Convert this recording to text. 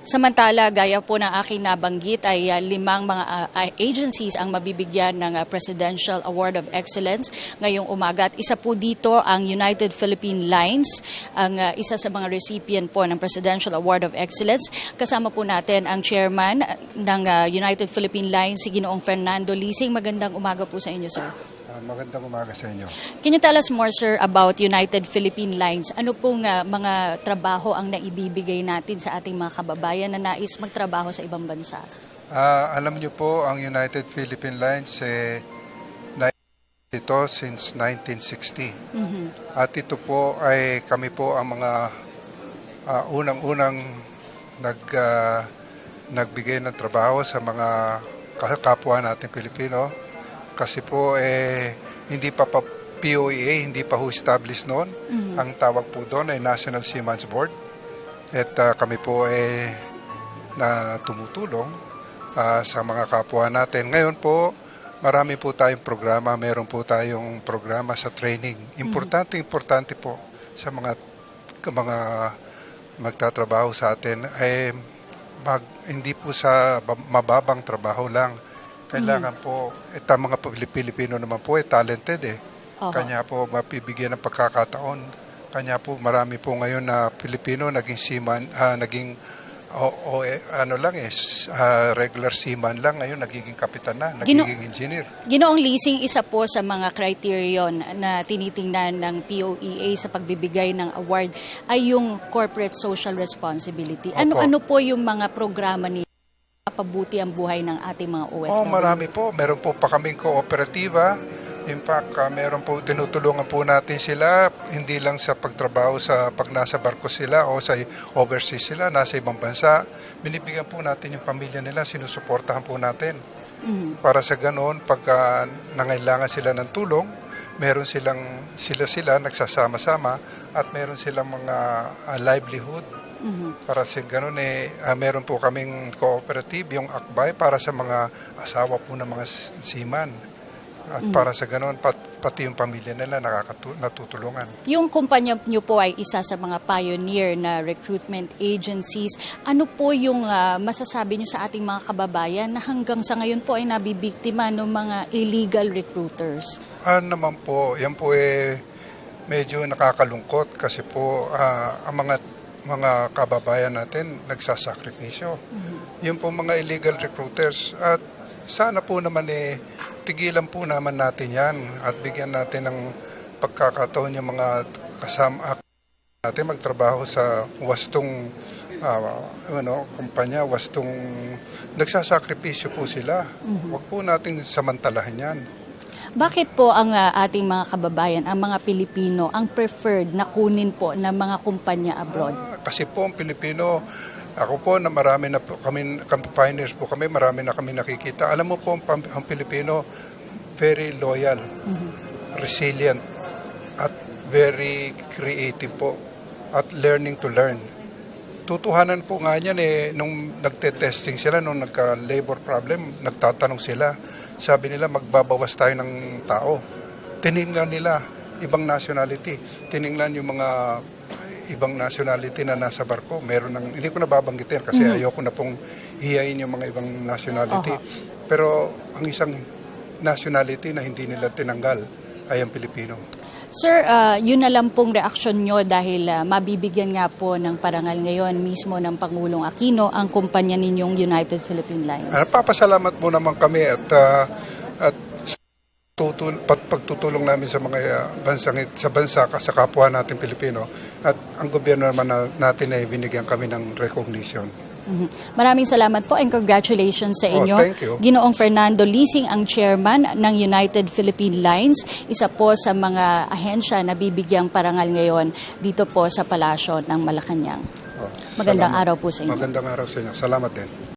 Samantala, gaya po ng aking nabanggit ay limang mga agencies ang mabibigyan ng Presidential Award of Excellence ngayong umaga. At isa po dito ang United Philippine Lines, ang isa sa mga recipient po ng Presidential Award of Excellence. Kasama po natin ang chairman ng United Philippine Lines, si Ginoong Fernando Lising. Magandang umaga po sa inyo, sir. Magandang umaga sa inyo. Can you tell us more, sir, about United Philippine Lines? Ano pong mga trabaho ang naibibigay natin sa ating mga kababayan na nais magtrabaho sa ibang bansa? Alam niyo po, ang United Philippine Lines ito since 1960. At ito po ay kami po ang mga unang-unang nagbigay ng trabaho sa mga kapwa natin Pilipino. Kasi po hindi pa POEA, hindi pa ho established noon. Ang tawag po doon ay National Seamen's Board. At kami po na tumutulong sa mga kapwa natin. Ngayon po, marami po tayong programa. Meron po tayong programa sa training. Importante po sa mga magtatrabaho sa atin ay hindi po sa mababang trabaho lang. Kailangan po, itang mga Pilipino naman po talented Kanya po mapibigyan ng pagkakataon. Kanya po marami po ngayon na Pilipino naging seaman, naging regular seaman lang, ngayon nagiging kapitan na, nagiging engineer. Ginoong Lising, isa po sa mga criterion na tinitingnan ng POEA sa pagbibigay ng award ay yung corporate social responsibility. Ano po yung mga programa ni pabuti ang buhay ng ating mga OFW? Marami po. Meron po pa kaming kooperatiba. In fact, meron po, tinutulungan po natin sila, hindi lang sa pagtrabaho pag nasa barko sila o sa overseas sila, nasa ibang bansa. Binibigyan po natin yung pamilya nila, sinusuportahan po natin. Para sa ganoon, pag nangailangan sila ng tulong, meron sila nagsasama-sama at meron silang mga livelihood. Para sa ganun meron po kaming cooperative, yung Akbay, para sa mga asawa po ng mga seaman. At para sa ganun, pati yung pamilya nila natutulungan. Yung kumpanya nyo po ay isa sa mga pioneer na recruitment agencies. Ano po yung masasabi nyo sa ating mga kababayan na hanggang sa ngayon po ay nabibiktima ng mga illegal recruiters? Naman po, yan po medyo nakakalungkot kasi po ang mga kababayan natin nagsasakripisyo. Yung po mga illegal recruiters, at sana po naman tigilan po naman natin yan at bigyan natin ng pagkakataon yung mga kasama natin magtrabaho sa wastong kumpanya, wastong nagsasakripisyo po sila. Huwag po natin samantalahan yan. Bakit po ang ating mga kababayan, ang mga Pilipino, ang preferred na kunin po ng mga kumpanya abroad? Kasi po ang Pilipino, ako po na marami na po kami, pioneers po kami, marami na kami nakikita. Alam mo po, ang Pilipino, very loyal, resilient, at very creative po, at learning to learn. Tutuhanan po nga yan nung nagte-testing sila, nung nagka-labor problem, nagtatanong sila. Sabi nila, magbabawas tayo ng tao. Tiningnan nila ibang nationality. Tiningnan yung mga ibang nationality na nasa barko. Hindi ko nababanggitin kasi ayoko na pong hiyain yung mga ibang nationality. Pero ang isang nationality na hindi nila tinanggal ay ang Pilipino. Sir, yun na lang pong reaksyon nyo dahil mabibigyan nga po ng parangal ngayon mismo ng Pangulong Aquino ang kumpanya ninyong United Philippine Lines. Papasalamat po naman kami at pagtutulong namin sa mga bansa sa kapwa natin Pilipino, at ang gobyerno naman natin ay binigyan kami ng recognition. Maraming salamat po and congratulations sa inyo. Thank you. Ginoong Fernando Lising, ang chairman ng United Philippine Lines, isa po sa mga ahensya na bibigyang parangal ngayon dito po sa Palasyo ng Malacanang. Magandang araw po sa inyo. Magandang araw sa inyo. Salamat din.